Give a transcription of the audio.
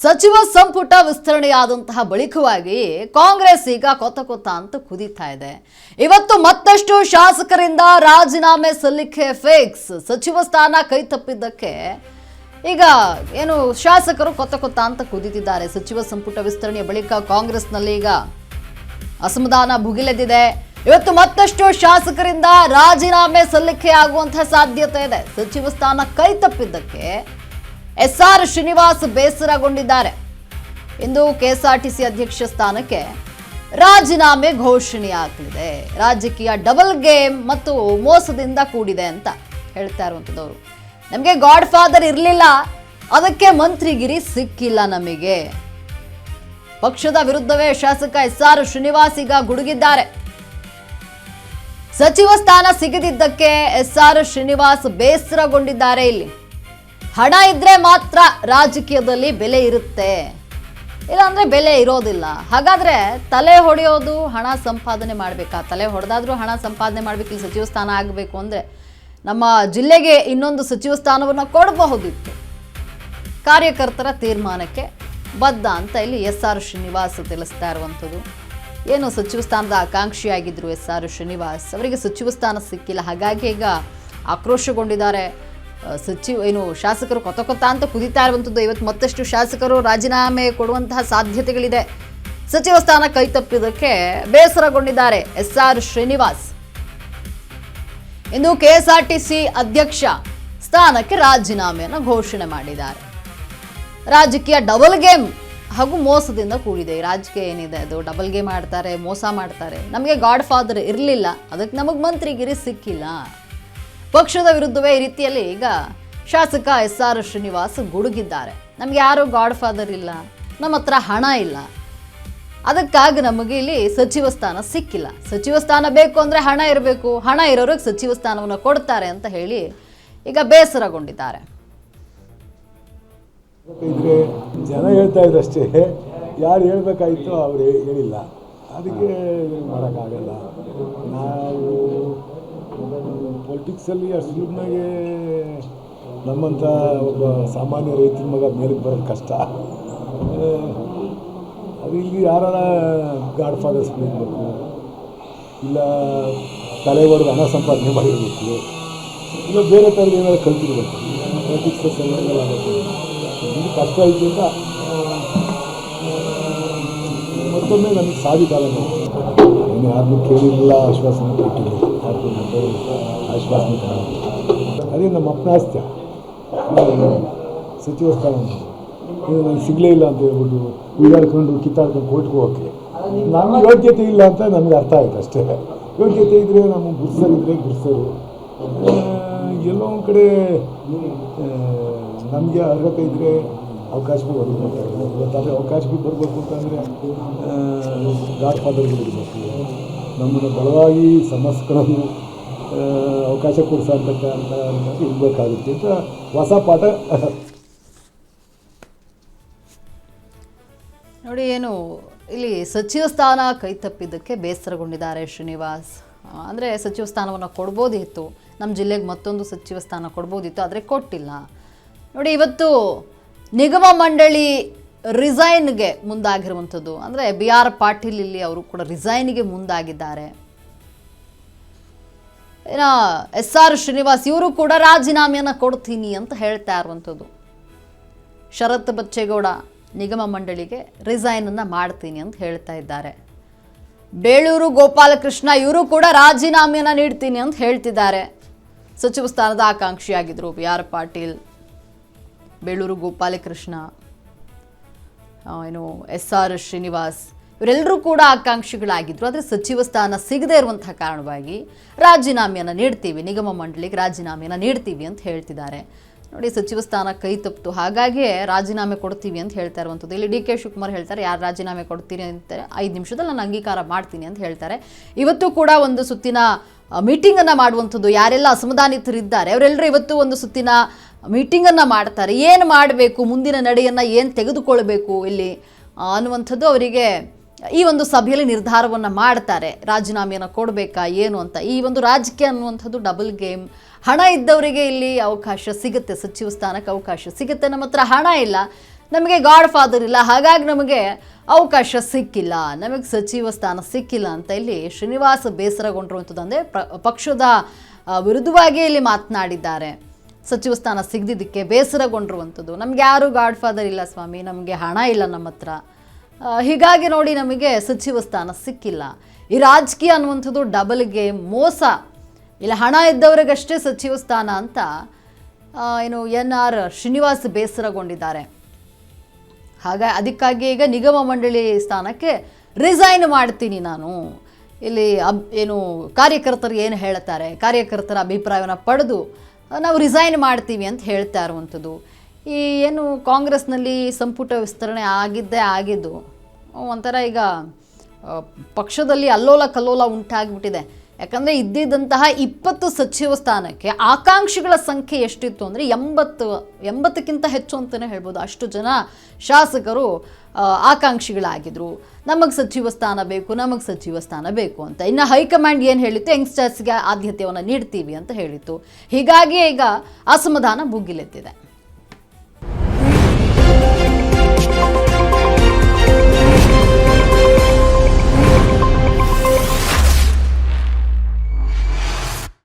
ಸಚಿವ ಸಂಪುಟ ವಿಸ್ತರಣೆಯಾದಂತಹ ಬಳಿಕವಾಗಿ ಕಾಂಗ್ರೆಸ್ ಈಗ ಕೊತ್ತ ಅಂತ ಕುದೀತಾ ಇದೆ. ಇವತ್ತು ಮತ್ತಷ್ಟು ಶಾಸಕರಿಂದ ರಾಜೀನಾಮೆ ಸಲ್ಲಿಕೆ ಫಿಕ್ಸ್. ಸಚಿವ ಸ್ಥಾನ ಕೈ ತಪ್ಪಿದ್ದಕ್ಕೆ ಈಗ ಏನು ಶಾಸಕರು ಕೊತ್ತ ಅಂತ ಕುದೀತಿದ್ದಾರೆ. ಸಚಿವ ಸಂಪುಟ ವಿಸ್ತರಣೆಯ ಬಳಿಕ ಕಾಂಗ್ರೆಸ್ನಲ್ಲಿ ಈಗ ಅಸಮಾಧಾನ ಭುಗಿಲೆದ್ದಿದೆ. ಇವತ್ತು ಮತ್ತಷ್ಟು ಶಾಸಕರಿಂದ ರಾಜೀನಾಮೆ ಸಲ್ಲಿಕೆ ಆಗುವಂತಹ ಸಾಧ್ಯತೆ ಇದೆ. ಸಚಿವ ಸ್ಥಾನ ಕೈ ತಪ್ಪಿದ್ದಕ್ಕೆ ಎಸ್ಆರ್ ಶ್ರೀನಿವಾಸ್ ಬೇಸರಗೊಂಡಿದ್ದಾರೆ. ಇಂದು ಕೆಎಸ್ಆರ್ಟಿಸಿ ಅಧ್ಯಕ್ಷ ಸ್ಥಾನಕ್ಕೆ ರಾಜೀನಾಮೆ ಘೋಷಣೆಯಾಗಲಿದೆ. ರಾಜಕೀಯ ಡಬಲ್ ಗೇಮ್ ಮತ್ತು ಮೋಸದಿಂದ ಕೂಡಿದೆ ಅಂತ ಹೇಳ್ತಾ ಇರುವಂಥದ್ದವರು. ನಮಗೆ ಗಾಡ್ ಫಾದರ್ ಇರಲಿಲ್ಲ, ಅದಕ್ಕೆ ಮಂತ್ರಿಗಿರಿ ಸಿಕ್ಕಿಲ್ಲ. ನಮಗೆ ಪಕ್ಷದ ವಿರುದ್ಧವೇ ಶಾಸಕ ಎಸ್ಆರ್ ಶ್ರೀನಿವಾಸ್ ಈಗ ಗುಡುಗಿದ್ದಾರೆ. ಸಚಿವ ಸ್ಥಾನ ಸಿಗದಿದ್ದಕ್ಕೆ ಎಸ್ಆರ್ ಶ್ರೀನಿವಾಸ್ ಬೇಸರಗೊಂಡಿದ್ದಾರೆ. ಇಲ್ಲಿ ಹಣ ಇದ್ರೆ ಮಾತ್ರ ರಾಜಕೀಯದಲ್ಲಿ ಬೆಲೆ ಇರುತ್ತೆ, ಇಲ್ಲಾಂದ್ರೆ ಬೆಲೆ ಇರೋದಿಲ್ಲ. ಹಾಗಾದ್ರೆ ತಲೆ ಹೊಡೆಯೋದು ಹಣ ಸಂಪಾದನೆ ಮಾಡಬೇಕಾ? ತಲೆ ಹೊಡೆದಾದ್ರೂ ಹಣ ಸಂಪಾದನೆ ಮಾಡಬೇಕು. ಇಲ್ಲಿ ಸಚಿವ ಸ್ಥಾನ ಆಗಬೇಕು ಅಂದ್ರೆ ನಮ್ಮ ಜಿಲ್ಲೆಗೆ ಇನ್ನೊಂದು ಸಚಿವ ಸ್ಥಾನವನ್ನು ಕೊಡಬಹುದಿತ್ತು. ಕಾರ್ಯಕರ್ತರ ತೀರ್ಮಾನಕ್ಕೆ ಬದ್ಧ ಅಂತ ಇಲ್ಲಿ ಎಸ್ಆರ್ ಶ್ರೀನಿವಾಸ್ ತಿಳಿಸ್ತಾ ಇರುವಂಥದ್ದು. ಏನು ಸಚಿವ ಸ್ಥಾನದ ಆಕಾಂಕ್ಷಿಯಾಗಿದ್ರು ಎಸ್ಆರ್ ಶ್ರೀನಿವಾಸ್, ಅವರಿಗೆ ಸಚಿವ ಸ್ಥಾನ ಸಿಕ್ಕಿಲ್ಲ. ಹಾಗಾಗಿ ಈಗ ಆಕ್ರೋಶಗೊಂಡಿದ್ದಾರೆ. ಶಾಸಕರು ಕೊತ್ತ ಅಂತ ಕುದೀತಾ ಇರುವಂಥದ್ದು. ಇವತ್ತು ಮತ್ತಷ್ಟು ಶಾಸಕರು ರಾಜೀನಾಮೆ ಕೊಡುವಂತಹ ಸಾಧ್ಯತೆಗಳಿದೆ. ಸಚಿವ ಸ್ಥಾನ ಕೈ ತಪ್ಪಿದ್ದಕ್ಕೆ ಬೇಸರಗೊಂಡಿದ್ದಾರೆ ಎಸ್ಆರ್ ಶ್ರೀನಿವಾಸ್. ಇಂದು ಕೆಎಸ್ಆರ್ಟಿಸಿ ಅಧ್ಯಕ್ಷ ಸ್ಥಾನಕ್ಕೆ ರಾಜೀನಾಮೆಯನ್ನು ಘೋಷಣೆ ಮಾಡಿದ್ದಾರೆ. ರಾಜಕೀಯ ಡಬಲ್ ಗೇಮ್ ಹಾಗೂ ಮೋಸದಿಂದ ಕೂಡಿದೆ. ರಾಜಕೀಯ ಏನಿದೆ ಅದು ಡಬಲ್ ಗೇಮ್ ಆಡ್ತಾರೆ, ಮೋಸ ಮಾಡ್ತಾರೆ. ನಮಗೆ ಗಾಡ್ ಫಾದರ್ ಇರಲಿಲ್ಲ, ಅದಕ್ಕೆ ನಮಗೆ ಮಂತ್ರಿಗಿರಿ ಸಿಕ್ಕಿಲ್ಲ. ಪಕ್ಷದ ವಿರುದ್ಧವೇ ಈ ರೀತಿಯಲ್ಲಿ ಈಗ ಶಾಸಕ ಎಸ್ಆರ್ ಶ್ರೀನಿವಾಸ್ ಗುಡುಗಿದ್ದಾರೆ. ನಮ್ಗೆ ಯಾರು ಗಾಡ್ ಫಾದರ್ ಇಲ್ಲ, ನಮ್ಮ ಹತ್ರ ಹಣ ಇಲ್ಲ, ಅದಕ್ಕಾಗಿ ನಮಗೆ ಇಲ್ಲಿ ಸಚಿವ ಸ್ಥಾನ ಸಿಕ್ಕಿಲ್ಲ. ಸಚಿವ ಸ್ಥಾನ ಬೇಕು ಅಂದರೆ ಹಣ ಇರಬೇಕು, ಹಣ ಇರೋರಿಗೆ ಸಚಿವ ಸ್ಥಾನವನ್ನು ಕೊಡ್ತಾರೆ ಅಂತ ಹೇಳಿ ಈಗ ಬೇಸರಗೊಂಡಿದ್ದಾರೆ. ಜನ ಹೇಳ್ತಾ ಇದ್ರಷ್ಟೇ, ಯಾರು ಹೇಳ್ಬೇಕಾಯಿತು ಅವರು ಹೇಳಿಲ್ಲ, ಅದಕ್ಕೆ ಮಾಡೋಕ್ಕಾಗಲ್ಲ. ನಾವು ಪೊಲಿಟಿಕ್ಸಲ್ಲಿ ಅಷ್ಟು ಸುಲಭನಾಗೆ ನಮ್ಮಂಥ ಒಬ್ಬ ಸಾಮಾನ್ಯ ರೈತರ ಮಗ ಮೇಲಕ್ಕೆ ಬರೋದು ಕಷ್ಟ. ಅದು ಇಲ್ಲಿ ಯಾರ ಗಾಡ್ ಫಾದರ್ಸ್ ಬೇಕು, ಇಲ್ಲ ತಲೆ ಹೊಡೆದು ಹಣ ಸಂಪಾದನೆ ಮಾಡಿರಬೇಕು, ಇಲ್ಲ ಬೇರೆ ಥರದ ಏನಾದ್ರು ಕಲ್ತಿರ್ಬೇಕು. ಪೊಲಿಟಿಕ್ಸ್ ಆಗುತ್ತೆ, ಇದು ಕಷ್ಟ ಐತಿ ಅಂತ ಮತ್ತೊಮ್ಮೆ ನನಗೆ ಸಾಧಿಕಾಲ. ನಾನು ಯಾರನ್ನೂ ಕೇಳಿರಲಿಲ್ಲ, ಆಶ್ವಾಸನೆ ಕೊಟ್ಟಿಲ್ಲ, ಆಶ್ವಾಸನೆ ಅದೇ ನಮ್ಮ ಅಪ್ಪನ ಆಸ್ತಿ. ಸಚಿವ ಸ್ಥಾನ ಇದು ನನಗೆ ಸಿಗಲೇ ಇಲ್ಲ ಅಂತ ಹೇಳ್ಬಿಟ್ಟು ಉಯ್ದಾಡ್ಕೊಂಡು ಕಿತ್ತಾಡ್ಕೊಂಡು ಕೋರ್ಟ್ಗೆ ಹೋಗೋಕ್ಕೆ ನಮಗೆ ಯೋಗ್ಯತೆ ಇಲ್ಲ ಅಂತ ನನಗೆ ಅರ್ಥ ಆಯ್ತು ಅಷ್ಟೇ. ಯೋಗ್ಯತೆ ಇದ್ದರೆ ನಮಗೆ ಗುರ್ಸರಿದ್ರೆ ಗುರ್ಸರು, ಎಲ್ಲೋ ಒಂದು ಕಡೆ ನಮಗೆ ಅರ್ಹತೆ ಇದ್ದರೆ ಅವಕಾಶಗಳು ಬರಬೇಕು. ಇವತ್ತಾದರೆ ಅವಕಾಶಗಳು ಬರಬೇಕು ಅಂತಂದರೆ ಗಾಡ್ ಫಾದರ್ಗಳು ಇರಬೇಕು. ನಮ್ಮನ್ನು ಬಲವಾಗಿ ಸಮಸ್ಯೆಗಳನ್ನು ಅವಕಾಶ ಕೊಡಿಸೋಂಥ ಇರಬೇಕಾಗುತ್ತೆ ಅಂತ ಹೊಸ ಪಾಠ. ನೋಡಿ, ಏನು ಇಲ್ಲಿ ಸಚಿವ ಸ್ಥಾನ ಕೈ ತಪ್ಪಿದ್ದಕ್ಕೆ ಬೇಸರಗೊಂಡಿದ್ದಾರೆ ಶ್ರೀನಿವಾಸ್. ಅಂದರೆ ಸಚಿವ ಸ್ಥಾನವನ್ನು ಕೊಡ್ಬೋದಿತ್ತು, ನಮ್ಮ ಜಿಲ್ಲೆಗೆ ಮತ್ತೊಂದು ಸಚಿವ ಸ್ಥಾನ ಕೊಡ್ಬೋದಿತ್ತು, ಆದರೆ ಕೊಟ್ಟಿಲ್ಲ. ನೋಡಿ, ಇವತ್ತು ನಿಗಮ ಮಂಡಳಿ ರಿಸೈನ್ಗೆ ಮುಂದಾಗಿರುವಂಥದ್ದು. ಅಂದರೆ BR ಪಾಟೀಲ್ ಇಲ್ಲಿ ಅವರು ಕೂಡ ರಿಸೈನ್ಗೆ ಮುಂದಾಗಿದ್ದಾರೆ. ಎಸ್ಆರ್ ಶ್ರೀನಿವಾಸ್ ಇವರು ಕೂಡ ರಾಜೀನಾಮೆಯನ್ನು ಕೊಡ್ತೀನಿ ಅಂತ ಹೇಳ್ತಾ ಇರುವಂಥದ್ದು. ಶರತ್ ಬಚ್ಚೇಗೌಡ ನಿಗಮ ಮಂಡಳಿಗೆ ರಿಸೈನನ್ನು ಮಾಡ್ತೀನಿ ಅಂತ ಹೇಳ್ತಾ ಇದ್ದಾರೆ. ಬೇಳೂರು ಗೋಪಾಲಕೃಷ್ಣ ಇವರು ಕೂಡ ರಾಜೀನಾಮೆಯನ್ನು ನೀಡ್ತೀನಿ ಅಂತ ಹೇಳ್ತಿದ್ದಾರೆ. ಸಚಿವ ಸ್ಥಾನದ ಆಕಾಂಕ್ಷಿಯಾಗಿದ್ದರು BR ಪಾಟೀಲ್, ಬೇಳೂರು ಗೋಪಾಲಕೃಷ್ಣ, ಎಸ್ಆರ್ ಶ್ರೀನಿವಾಸ್ ಇವರೆಲ್ಲರೂ ಕೂಡ ಆಕಾಂಕ್ಷಿಗಳಾಗಿದ್ದರು. ಆದರೆ ಸಚಿವ ಸ್ಥಾನ ಸಿಗದೇ ಇರುವಂತಹ ಕಾರಣವಾಗಿ ರಾಜೀನಾಮೆಯನ್ನು ನೀಡ್ತೀವಿ, ನಿಗಮ ಮಂಡಳಿಗೆ ರಾಜೀನಾಮೆಯನ್ನು ನೀಡ್ತೀವಿ ಅಂತ ಹೇಳ್ತಿದ್ದಾರೆ. ನೋಡಿ, ಸಚಿವ ಸ್ಥಾನ ಕೈ ತಪ್ಪಿತು, ಹಾಗಾಗಿ ರಾಜೀನಾಮೆ ಕೊಡ್ತೀವಿ ಅಂತ ಹೇಳ್ತಾ ಇರುವಂಥದ್ದು. ಇಲ್ಲಿ DK ಶಿವಕುಮಾರ್ ಹೇಳ್ತಾರೆ, ಯಾರು ರಾಜೀನಾಮೆ ಕೊಡ್ತೀನಿ ಅಂತ 5 ನಿಮಿಷದಲ್ಲಿ ನಾನು ಅಂಗೀಕಾರ ಮಾಡ್ತೀನಿ ಅಂತ ಹೇಳ್ತಾರೆ. ಇವತ್ತು ಕೂಡ ಒಂದು ಸುತ್ತಿನ ಮೀಟಿಂಗನ್ನು ಮಾಡುವಂಥದ್ದು. ಯಾರೆಲ್ಲ ಅಸಮಾಧಾನಿತರಿದ್ದಾರೆ ಅವರೆಲ್ಲರೂ ಇವತ್ತು ಒಂದು ಸುತ್ತಿನ ಮೀಟಿಂಗನ್ನು ಮಾಡ್ತಾರೆ. ಏನು ಮಾಡಬೇಕು, ಮುಂದಿನ ನಡೆಯನ್ನು ಏನು ತೆಗೆದುಕೊಳ್ಬೇಕು ಇಲ್ಲಿ ಅನ್ನುವಂಥದ್ದು ಅವರಿಗೆ ಈ ಒಂದು ಸಭೆಯಲ್ಲಿ ನಿರ್ಧಾರವನ್ನು ಮಾಡ್ತಾರೆ. ರಾಜೀನಾಮೆಯನ್ನು ಕೊಡಬೇಕಾ ಏನು ಅಂತ. ಈ ಒಂದು ರಾಜಕೀಯ ಅನ್ನುವಂಥದ್ದು ಡಬಲ್ ಗೇಮ್. ಹಣ ಇದ್ದವರಿಗೆ ಇಲ್ಲಿ ಅವಕಾಶ ಸಿಗುತ್ತೆ, ಸಚಿವ ಸ್ಥಾನಕ್ಕೆ ಅವಕಾಶ ಸಿಗುತ್ತೆ. ನಮ್ಮ ಹತ್ರ ಹಣ ಇಲ್ಲ, ನಮಗೆ ಗಾಡ್ ಫಾದರ್ ಇಲ್ಲ, ಹಾಗಾಗಿ ನಮಗೆ ಅವಕಾಶ ಸಿಕ್ಕಿಲ್ಲ, ನಮಗೆ ಸಚಿವ ಸ್ಥಾನ ಸಿಕ್ಕಿಲ್ಲ ಅಂತ ಇಲ್ಲಿ ಶ್ರೀನಿವಾಸ್ ಬೇಸರಗೊಂಡಿರುವಂಥದ್ದು. ಅಂದರೆ ಪಕ್ಷದ ವಿರುದ್ಧವಾಗಿ ಇಲ್ಲಿ ಮಾತನಾಡಿದ್ದಾರೆ. ಸಚಿವ ಸ್ಥಾನ ಸಿಗದಿದ್ದಕ್ಕೆ ಬೇಸರಗೊಂಡಿರುವಂಥದ್ದು. ನಮ್ಗೆ ಯಾರು ಗಾಡ್ ಫಾದರ್ ಇಲ್ಲ ಸ್ವಾಮಿ, ನಮಗೆ ಹಣ ಇಲ್ಲ ನಮ್ಮ ಹತ್ರ, ಹೀಗಾಗಿ ನೋಡಿ ನಮಗೆ ಸಚಿವ ಸ್ಥಾನ ಸಿಕ್ಕಿಲ್ಲ. ಈ ರಾಜಕೀಯ ಅನ್ನುವಂಥದ್ದು ಡಬಲ್ ಗೇಮ್, ಮೋಸ. ಇಲ್ಲ ಹಣ ಇದ್ದವರಿಗಷ್ಟೇ ಸಚಿವ ಸ್ಥಾನ ಅಂತ ಏನು NR ಶ್ರೀನಿವಾಸ್ ಬೇಸರಗೊಂಡಿದ್ದಾರೆ. ಅದಕ್ಕಾಗಿ ಈಗ ನಿಗಮ ಮಂಡಳಿ ಸ್ಥಾನಕ್ಕೆ ರಿಸೈನ್ ಮಾಡ್ತೀನಿ ನಾನು. ಇಲ್ಲಿ ಏನು ಕಾರ್ಯಕರ್ತರು ಏನು ಹೇಳ್ತಾರೆ, ಕಾರ್ಯಕರ್ತರ ಅಭಿಪ್ರಾಯವನ್ನು ಪಡೆದು ನಾವು ರಿಸೈನ್ ಮಾಡ್ತೀವಿ ಅಂತ ಹೇಳ್ತಾ ಇರುವಂಥದ್ದು. ಈ ಏನು ಕಾಂಗ್ರೆಸ್ನಲ್ಲಿ ಸಂಪುಟ ವಿಸ್ತರಣೆ ಆಗಿದ್ದು ಒಂಥರ ಈಗ ಪಕ್ಷದಲ್ಲಿ ಅಲ್ಲೋಲ ಕಲ್ಲೋಲ ಉಂಟಾಗಿಬಿಟ್ಟಿದೆ. ಯಾಕಂದರೆ ಇದ್ದಿದ್ದಂತಹ 20 ಸಚಿವ ಸ್ಥಾನಕ್ಕೆ ಆಕಾಂಕ್ಷಿಗಳ ಸಂಖ್ಯೆ ಎಷ್ಟಿತ್ತು ಅಂದರೆ 80ಕ್ಕಿಂತ ಹೆಚ್ಚು ಅಂತಲೇ ಹೇಳ್ಬೋದು. ಅಷ್ಟು ಜನ ಶಾಸಕರು ಆಕಾಂಕ್ಷಿಗಳಾಗಿದ್ದರು. ನಮಗೆ ಸಚಿವ ಸ್ಥಾನ ಬೇಕು, ನಮಗೆ ಸಚಿವ ಸ್ಥಾನ ಬೇಕು ಅಂತ. ಇನ್ನು ಹೈಕಮಾಂಡ್ ಏನು ಹೇಳಿತ್ತು, ಯಂಗ್ಸ್ಟರ್ಸ್ಗೆ ಆದ್ಯತೆಯನ್ನು ನೀಡ್ತೀವಿ ಅಂತ ಹೇಳಿತ್ತು. ಹೀಗಾಗಿ ಈಗ ಅಸಮಾಧಾನ ಭುಗಿಲೆತ್ತಿದೆ.